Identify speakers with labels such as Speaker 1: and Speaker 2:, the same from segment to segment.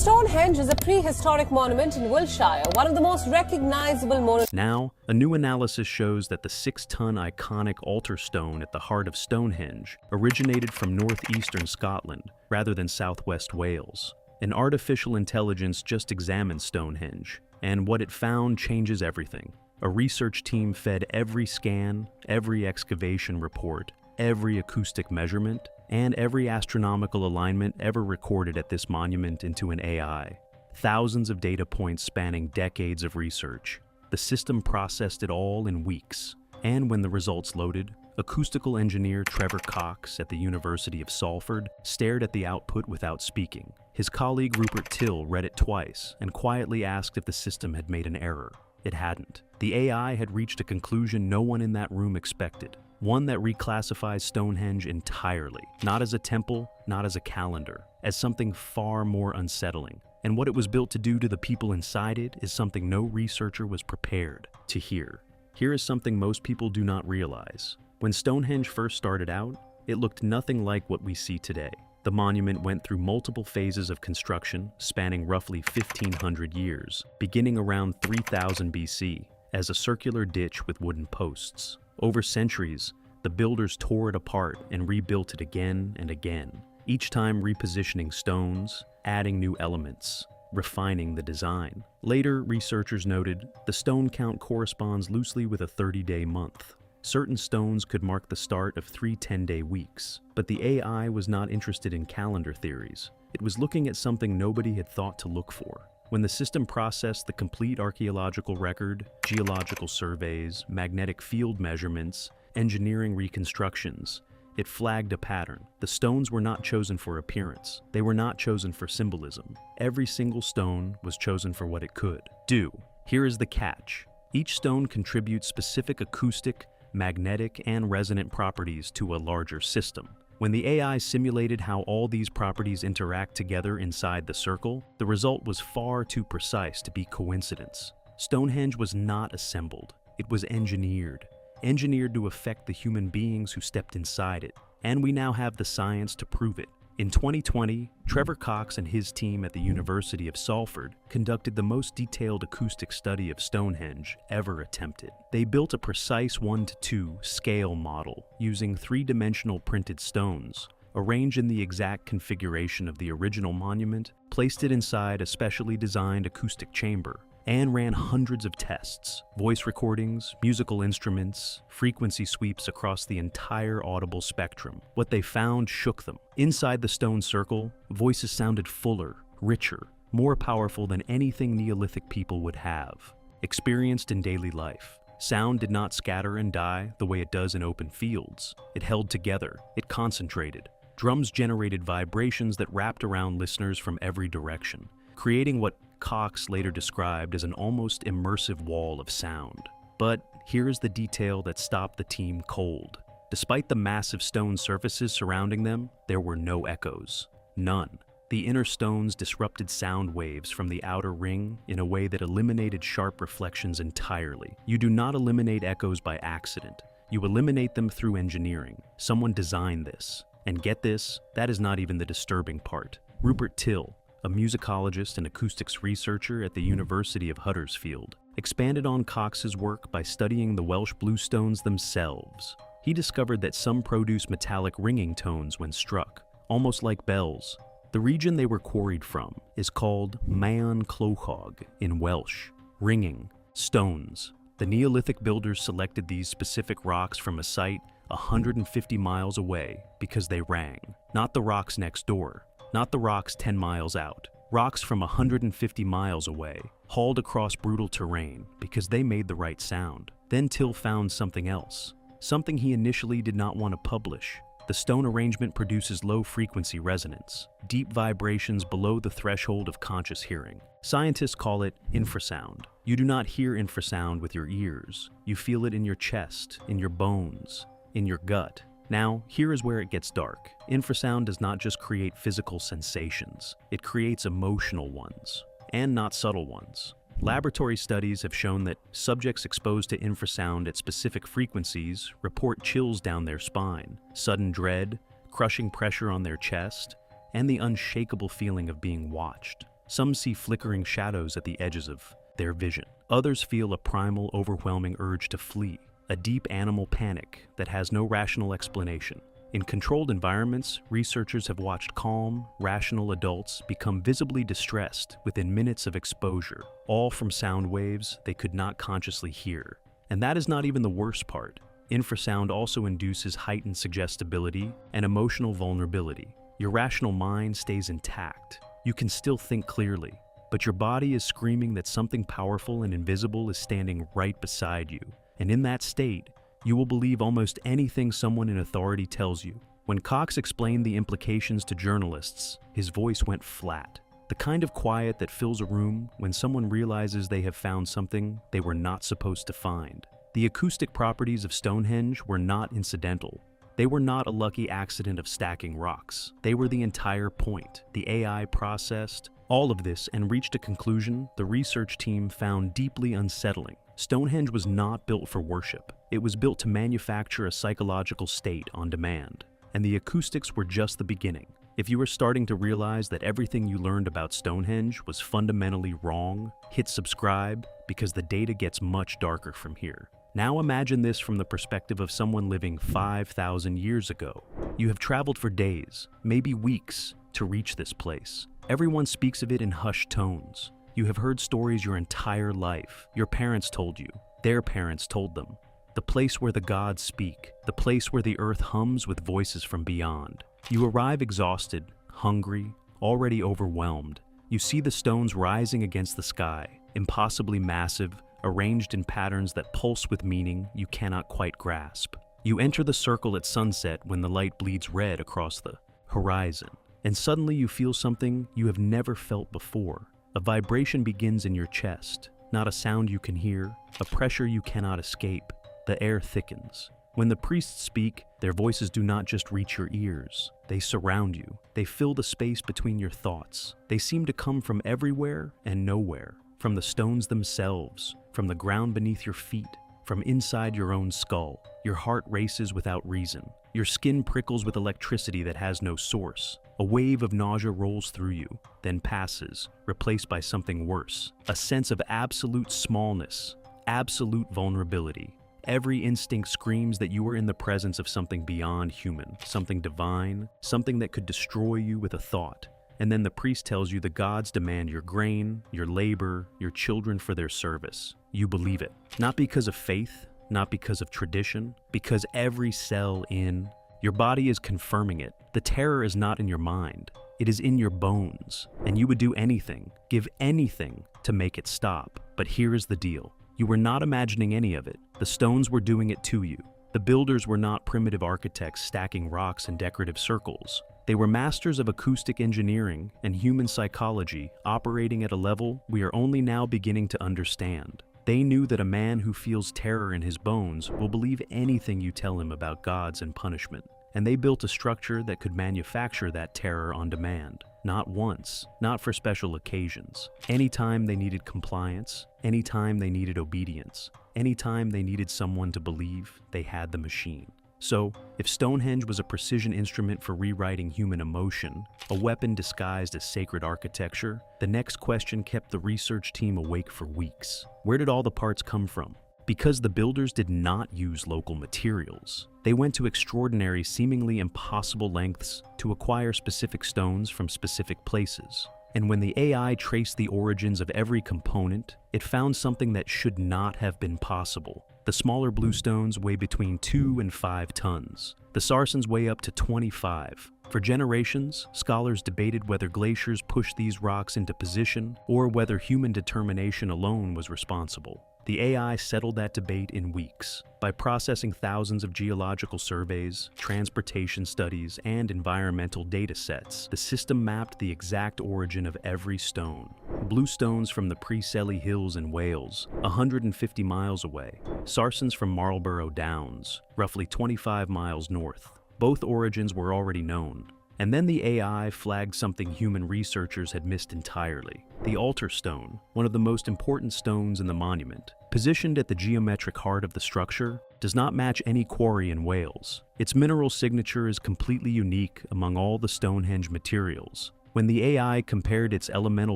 Speaker 1: Stonehenge is a prehistoric monument in Wiltshire, one of the most recognizable monuments.
Speaker 2: Now, a new analysis shows that the 6-ton iconic altar stone at the heart of Stonehenge originated from northeastern Scotland rather than southwest Wales. An artificial intelligence just examined Stonehenge, and what it found changes everything. A research team fed every scan, every excavation report, every acoustic measurement, and every astronomical alignment ever recorded at this monument into an AI. Thousands of data points spanning decades of research. The system processed it all in weeks. And when the results loaded, acoustical engineer Trevor Cox at the University of Salford stared at the output without speaking. His colleague Rupert Till read it twice and quietly asked if the system had made an error. It hadn't. The AI had reached a conclusion no one in that room expected. One that reclassifies Stonehenge entirely, not as a temple, not as a calendar, as something far more unsettling. And what it was built to do to the people inside it is something no researcher was prepared to hear. Here is something most people do not realize. When Stonehenge first started out, it looked nothing like what we see today. The monument went through multiple phases of construction, spanning roughly 1,500 years, beginning around 3000 BC, as a circular ditch with wooden posts. Over centuries, the builders tore it apart and rebuilt it again and again, each time repositioning stones, adding new elements, refining the design. Later, researchers noted the stone count corresponds loosely with a 30-day month. Certain stones could mark the start of 3 10-day weeks, but the AI was not interested in calendar theories. It was looking at something nobody had thought to look for. When the system processed the complete archaeological record, geological surveys, magnetic field measurements, engineering reconstructions, it flagged a pattern. The stones were not chosen for appearance. They were not chosen for symbolism. Every single stone was chosen for what it could do. Here is the catch. Each stone contributes specific acoustic, magnetic, and resonant properties to a larger system. When the AI simulated how all these properties interact together inside the circle, the result was far too precise to be coincidence. Stonehenge was not assembled. It was engineered. Engineered to affect the human beings who stepped inside it. And we now have the science to prove it. In 2020, Trevor Cox and his team at the University of Salford conducted the most detailed acoustic study of Stonehenge ever attempted. They built a precise 1:2 scale model using 3-dimensional printed stones, arranged in the exact configuration of the original monument, placed it inside a specially designed acoustic chamber, and ran hundreds of tests, voice recordings, musical instruments, frequency sweeps across the entire audible spectrum. What they found shook them. Inside the stone circle, voices sounded fuller, richer, more powerful than anything Neolithic people would have, experienced in daily life. Sound did not scatter and die the way it does in open fields. It held together, it concentrated. Drums generated vibrations that wrapped around listeners from every direction, creating what Cox later described as an almost immersive wall of sound. But here is the detail that stopped the team cold. Despite the massive stone surfaces surrounding them, there were no echoes. None. The inner stones disrupted sound waves from the outer ring in a way that eliminated sharp reflections entirely. You do not eliminate echoes by accident. You eliminate them through engineering. Someone designed this. And get this, that is not even the disturbing part. Rupert Till, a musicologist and acoustics researcher at the University of Huddersfield, expanded on Cox's work by studying the Welsh bluestones themselves. He discovered that some produce metallic ringing tones when struck, almost like bells. The region they were quarried from is called Maen Clochog in Welsh, ringing, stones. The Neolithic builders selected these specific rocks from a site 150 miles away because they rang, not the rocks next door. Not the rocks 10 miles out. Rocks from 150 miles away, hauled across brutal terrain because they made the right sound. Then Till found something else. Something he initially did not want to publish. The stone arrangement produces low-frequency resonance, deep vibrations below the threshold of conscious hearing. Scientists call it infrasound. You do not hear infrasound with your ears. You feel it in your chest, in your bones, in your gut. Now, here is where it gets dark. Infrasound does not just create physical sensations, it creates emotional ones, and not subtle ones. Laboratory studies have shown that subjects exposed to infrasound at specific frequencies report chills down their spine, sudden dread, crushing pressure on their chest, and the unshakable feeling of being watched. Some see flickering shadows at the edges of their vision. Others feel a primal, overwhelming urge to flee, a deep animal panic that has no rational explanation. In controlled environments, researchers have watched calm, rational adults become visibly distressed within minutes of exposure, all from sound waves they could not consciously hear. And that is not even the worst part. Infrasound also induces heightened suggestibility and emotional vulnerability. Your rational mind stays intact. You can still think clearly, but your body is screaming that something powerful and invisible is standing right beside you. And in that state, you will believe almost anything someone in authority tells you. When Cox explained the implications to journalists, his voice went flat. The kind of quiet that fills a room when someone realizes they have found something they were not supposed to find. The acoustic properties of Stonehenge were not incidental. They were not a lucky accident of stacking rocks. They were the entire point. The AI processed all of this and reached a conclusion the research team found deeply unsettling. Stonehenge was not built for worship. It was built to manufacture a psychological state on demand. And the acoustics were just the beginning. If you are starting to realize that everything you learned about Stonehenge was fundamentally wrong, hit subscribe because the data gets much darker from here. Now imagine this from the perspective of someone living 5,000 years ago. You have traveled for days, maybe weeks, to reach this place. Everyone speaks of it in hushed tones. You have heard stories your entire life. Your parents told you. Their parents told them. The place where the gods speak. The place where the earth hums with voices from beyond. You arrive exhausted, hungry, already overwhelmed. You see the stones rising against the sky, impossibly massive, arranged in patterns that pulse with meaning you cannot quite grasp. You enter the circle at sunset when the light bleeds red across the horizon, and suddenly you feel something you have never felt before. A vibration begins in your chest, not a sound you can hear, a pressure you cannot escape. The air thickens. When the priests speak, their voices do not just reach your ears. They surround you. They fill the space between your thoughts. They seem to come from everywhere and nowhere, from the stones themselves, from the ground beneath your feet, from inside your own skull. Your heart races without reason. Your skin prickles with electricity that has no source. A wave of nausea rolls through you, then passes, replaced by something worse. A sense of absolute smallness, absolute vulnerability. Every instinct screams that you are in the presence of something beyond human, something divine, something that could destroy you with a thought. And then the priest tells you the gods demand your grain, your labor, your children for their service. You believe it. Not because of faith, not because of tradition, because every cell in your body is confirming it. The terror is not in your mind. It is in your bones. And you would do anything, give anything to make it stop. But here is the deal. You were not imagining any of it. The stones were doing it to you. The builders were not primitive architects stacking rocks in decorative circles. They were masters of acoustic engineering and human psychology operating at a level we are only now beginning to understand. They knew that a man who feels terror in his bones will believe anything you tell him about gods and punishment. And they built a structure that could manufacture that terror on demand. Not once, not for special occasions. Anytime they needed compliance, anytime they needed obedience, anytime they needed someone to believe they had the machine. So, if Stonehenge was a precision instrument for rewriting human emotion, a weapon disguised as sacred architecture, the next question kept the research team awake for weeks. Where did all the parts come from? Because the builders did not use local materials. They went to extraordinary, seemingly impossible lengths to acquire specific stones from specific places. And when the AI traced the origins of every component, it found something that should not have been possible. The smaller bluestones weigh between 2 and 5 tons. The sarsens weigh up to 25. For generations, scholars debated whether glaciers pushed these rocks into position or whether human determination alone was responsible. The AI settled that debate in weeks. By processing thousands of geological surveys, transportation studies, and environmental data sets, the system mapped the exact origin of every stone. Bluestones from the Preseli Hills in Wales, 150 miles away. Sarsens from Marlborough Downs, roughly 25 miles north. Both origins were already known. And then the AI flagged something human researchers had missed entirely. The altar stone, one of the most important stones in the monument, positioned at the geometric heart of the structure, does not match any quarry in Wales. Its mineral signature is completely unique among all the Stonehenge materials. When the AI compared its elemental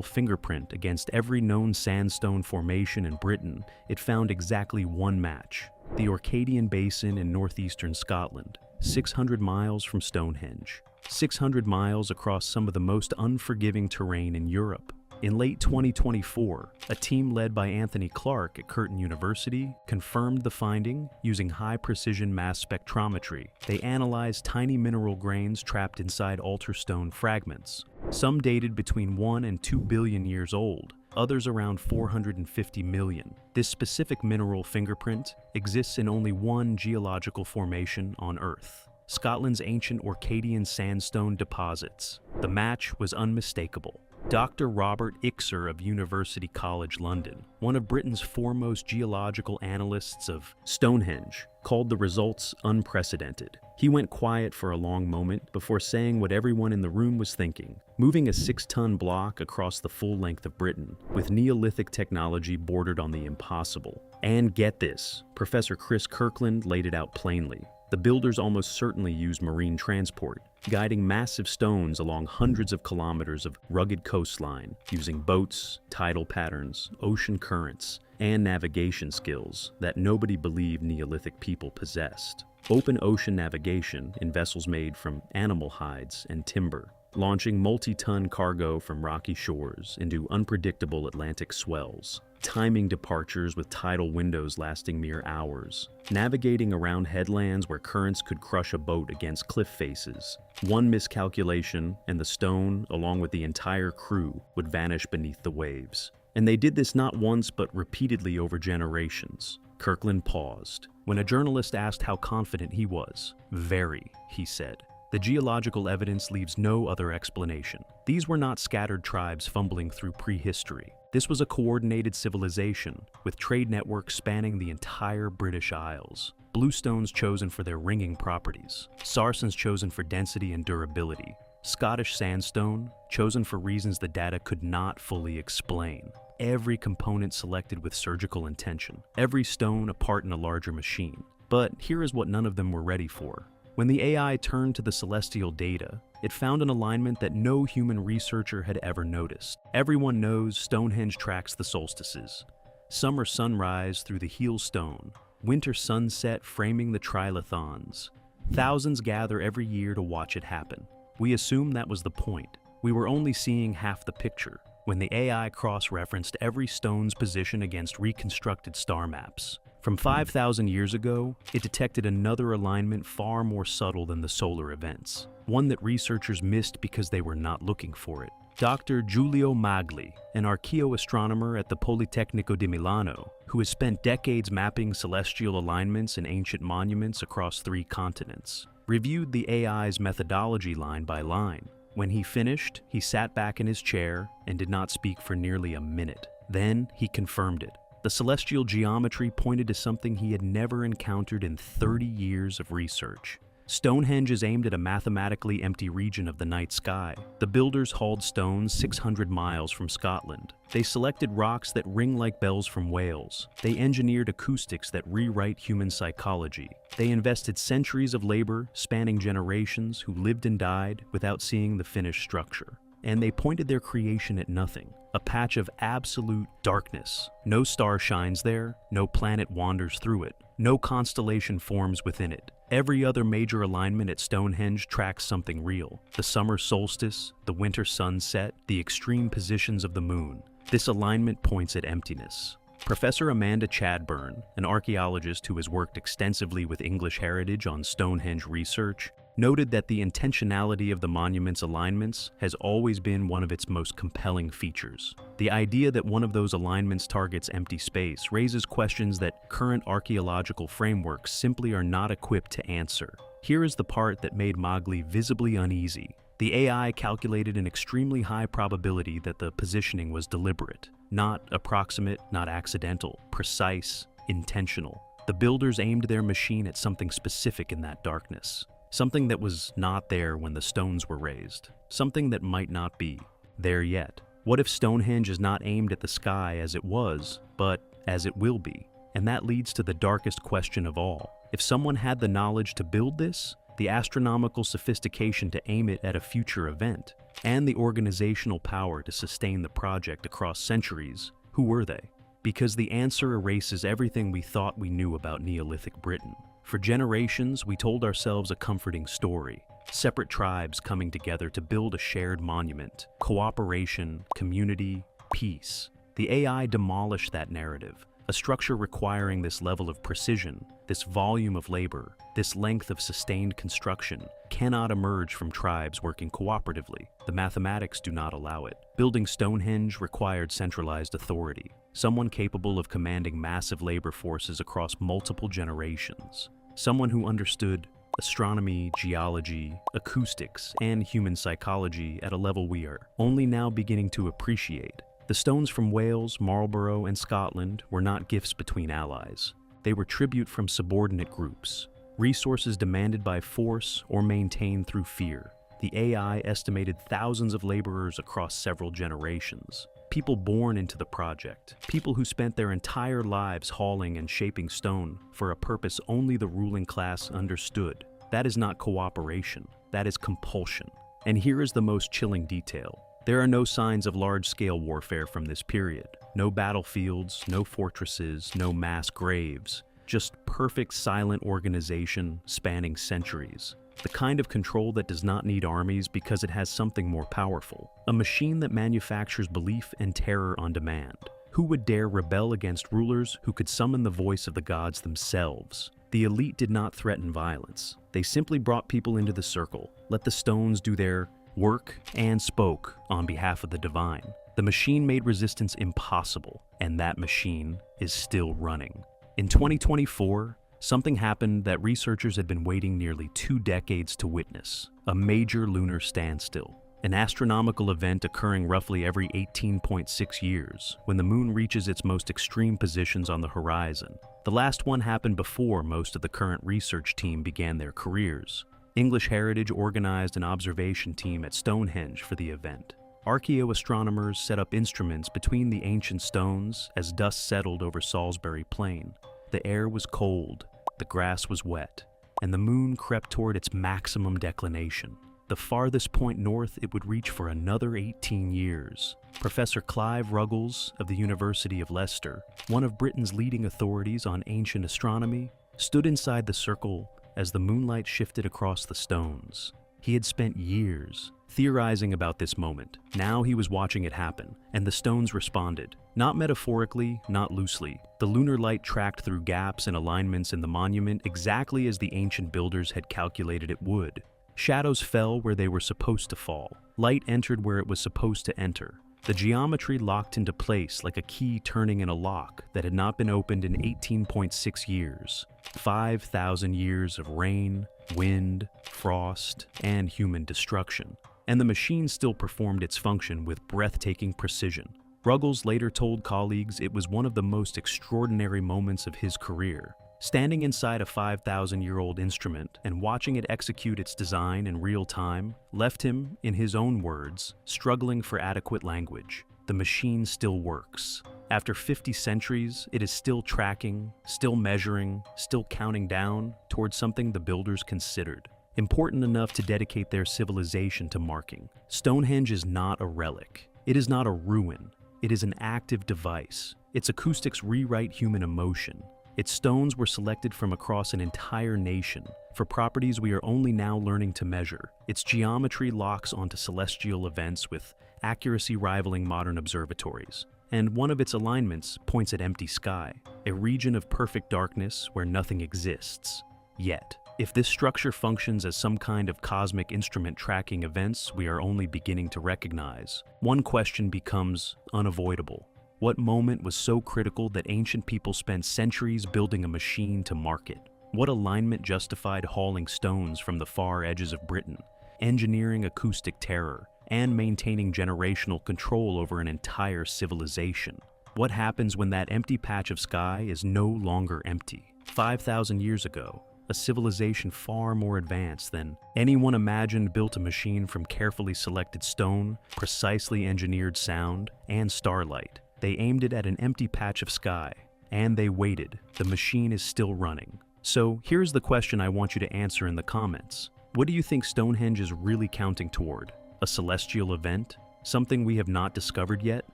Speaker 2: fingerprint against every known sandstone formation in Britain, it found exactly one match: the Orcadian Basin in northeastern Scotland, 600 miles from Stonehenge. 600 miles across some of the most unforgiving terrain in Europe. In late 2024, a team led by Anthony Clark at Curtin University confirmed the finding using high-precision mass spectrometry. They analyzed tiny mineral grains trapped inside altar stone fragments, some dated between 1 and 2 billion years old, others around 450 million. This specific mineral fingerprint exists in only one geological formation on Earth: Scotland's ancient Orcadian sandstone deposits. The match was unmistakable. Dr. Robert Ixer of University College London, one of Britain's foremost geological analysts of Stonehenge, called the results unprecedented. He went quiet for a long moment before saying what everyone in the room was thinking: moving a 6-ton block across the full length of Britain, with Neolithic technology bordered on the impossible. And get this, Professor Chris Kirkland laid it out plainly. The builders almost certainly used marine transport, guiding massive stones along hundreds of kilometers of rugged coastline, using boats, tidal patterns, ocean currents, and navigation skills that nobody believed Neolithic people possessed. Open ocean navigation in vessels made from animal hides and timber, launching multi-ton cargo from rocky shores into unpredictable Atlantic swells, timing departures with tidal windows lasting mere hours, navigating around headlands where currents could crush a boat against cliff faces. One miscalculation, and the stone, along with the entire crew, would vanish beneath the waves. And they did this not once but repeatedly over generations. Kirkland paused. When a journalist asked how confident he was, "Very," he said. The geological evidence leaves no other explanation. These were not scattered tribes fumbling through prehistory. This was a coordinated civilization, with trade networks spanning the entire British Isles. Bluestones chosen for their ringing properties, sarsens chosen for density and durability, Scottish sandstone chosen for reasons the data could not fully explain. Every component selected with surgical intention, every stone a part in a larger machine. But here is what none of them were ready for. When the AI turned to the celestial data, it found an alignment that no human researcher had ever noticed. Everyone knows Stonehenge tracks the solstices. Summer sunrise through the heel stone, winter sunset framing the trilithons. Thousands gather every year to watch it happen. We assumed that was the point. We were only seeing half the picture when the AI cross-referenced every stone's position against reconstructed star maps. From 5,000 years ago, it detected another alignment far more subtle than the solar events, one that researchers missed because they were not looking for it. Dr. Giulio Magli, an archaeoastronomer at the Politecnico di Milano, who has spent decades mapping celestial alignments in ancient monuments across 3 continents, reviewed the AI's methodology line by line. When he finished, he sat back in his chair and did not speak for nearly a minute. Then he confirmed it. The celestial geometry pointed to something he had never encountered in 30 years of research. Stonehenge is aimed at a mathematically empty region of the night sky. The builders hauled stones 600 miles from Scotland. They selected rocks that ring like bells from Wales. They engineered acoustics that rewrite human psychology. They invested centuries of labor, spanning generations, who lived and died without seeing the finished structure. And they pointed their creation at nothing, a patch of absolute darkness. No star shines there, no planet wanders through it, no constellation forms within it. Every other major alignment at Stonehenge tracks something real: the summer solstice, the winter sunset, the extreme positions of the moon. This alignment points at emptiness. Professor Amanda Chadburn, an archaeologist who has worked extensively with English heritage on Stonehenge research, noted that the intentionality of the monument's alignments has always been one of its most compelling features. The idea that one of those alignments targets empty space raises questions that current archaeological frameworks simply are not equipped to answer. Here is the part that made Magli visibly uneasy. The AI calculated an extremely high probability that the positioning was deliberate, not approximate, not accidental, precise, intentional. The builders aimed their machine at something specific in that darkness. Something that was not there when the stones were raised. Something that might not be there yet. What if Stonehenge is not aimed at the sky as it was, but as it will be? And that leads to the darkest question of all. If someone had the knowledge to build this, the astronomical sophistication to aim it at a future event, and the organizational power to sustain the project across centuries, who were they? Because the answer erases everything we thought we knew about Neolithic Britain. For generations, we told ourselves a comforting story. Separate tribes coming together to build a shared monument, cooperation, community, peace. The AI demolished that narrative. A structure requiring this level of precision, this volume of labor, this length of sustained construction cannot emerge from tribes working cooperatively. The mathematics do not allow it. Building Stonehenge required centralized authority, someone capable of commanding massive labor forces across multiple generations, someone who understood astronomy, geology, acoustics, and human psychology at a level we are only now beginning to appreciate. The stones from Wales, Marlborough, and Scotland were not gifts between allies. They were tribute from subordinate groups, resources demanded by force or maintained through fear. The AI estimated thousands of laborers across several generations. People born into the project, people who spent their entire lives hauling and shaping stone for a purpose only the ruling class understood. That is not cooperation, that is compulsion. And here is the most chilling detail. There are no signs of large-scale warfare from this period. No battlefields, no fortresses, no mass graves. Just perfect silent organization spanning centuries. The kind of control that does not need armies because it has something more powerful. A machine that manufactures belief and terror on demand. Who would dare rebel against rulers who could summon the voice of the gods themselves? The elite did not threaten violence. They simply brought people into the circle, let the stones do their work, and spoke on behalf of the divine. The machine made resistance impossible, and that machine is still running. In 2024, something happened that researchers had been waiting nearly 2 decades to witness: a major lunar standstill. An astronomical event occurring roughly every 18.6 years, when the moon reaches its most extreme positions on the horizon. The last one happened before most of the current research team began their careers. English Heritage organized an observation team at Stonehenge for the event. Archaeoastronomers set up instruments between the ancient stones as dust settled over Salisbury Plain. The air was cold, the grass was wet, and the moon crept toward its maximum declination. The farthest point north it would reach for another 18 years. Professor Clive Ruggles of the University of Leicester, one of Britain's leading authorities on ancient astronomy, stood inside the circle as the moonlight shifted across the stones. He had spent years theorizing about this moment. Now he was watching it happen, and the stones responded. Not metaphorically, not loosely. The lunar light tracked through gaps and alignments in the monument exactly as the ancient builders had calculated it would. Shadows fell where they were supposed to fall. Light entered where it was supposed to enter. The geometry locked into place like a key turning in a lock that had not been opened in 18.6 years. 5,000 years of rain, wind, frost, and human destruction. And the machine still performed its function with breathtaking precision. Ruggles later told colleagues it was one of the most extraordinary moments of his career. Standing inside a 5,000-year-old instrument and watching it execute its design in real time left him, in his own words, struggling for adequate language. The machine still works. After 50 centuries, it is still tracking, still measuring, still counting down towards something the builders considered important enough to dedicate their civilization to marking. Stonehenge is not a relic. It is not a ruin. It is an active device. Its acoustics rewrite human emotion. Its stones were selected from across an entire nation for properties we are only now learning to measure. Its geometry locks onto celestial events with accuracy rivaling modern observatories. And one of its alignments points at empty sky, a region of perfect darkness where nothing exists. Yet, if this structure functions as some kind of cosmic instrument tracking events we are only beginning to recognize, one question becomes unavoidable. What moment was so critical that ancient people spent centuries building a machine to mark it? What alignment justified hauling stones from the far edges of Britain, engineering acoustic terror, and maintaining generational control over an entire civilization? What happens when that empty patch of sky is no longer empty? 5,000 years ago, a civilization far more advanced than anyone imagined built a machine from carefully selected stone, precisely engineered sound, and starlight. They aimed it at an empty patch of sky, and they waited. The machine is still running. So here's the question I want you to answer in the comments. What do you think Stonehenge is really counting toward? A celestial event? Something we have not discovered yet?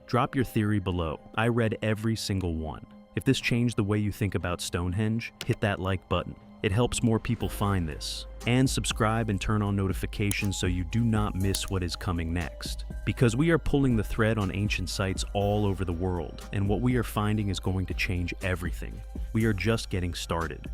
Speaker 2: Drop your theory below. I read every single one. If this changed the way you think about Stonehenge, hit that like button. It helps more people find this. And subscribe and turn on notifications so you do not miss what is coming next. Because we are pulling the thread on ancient sites all over the world, and what we are finding is going to change everything. We are just getting started.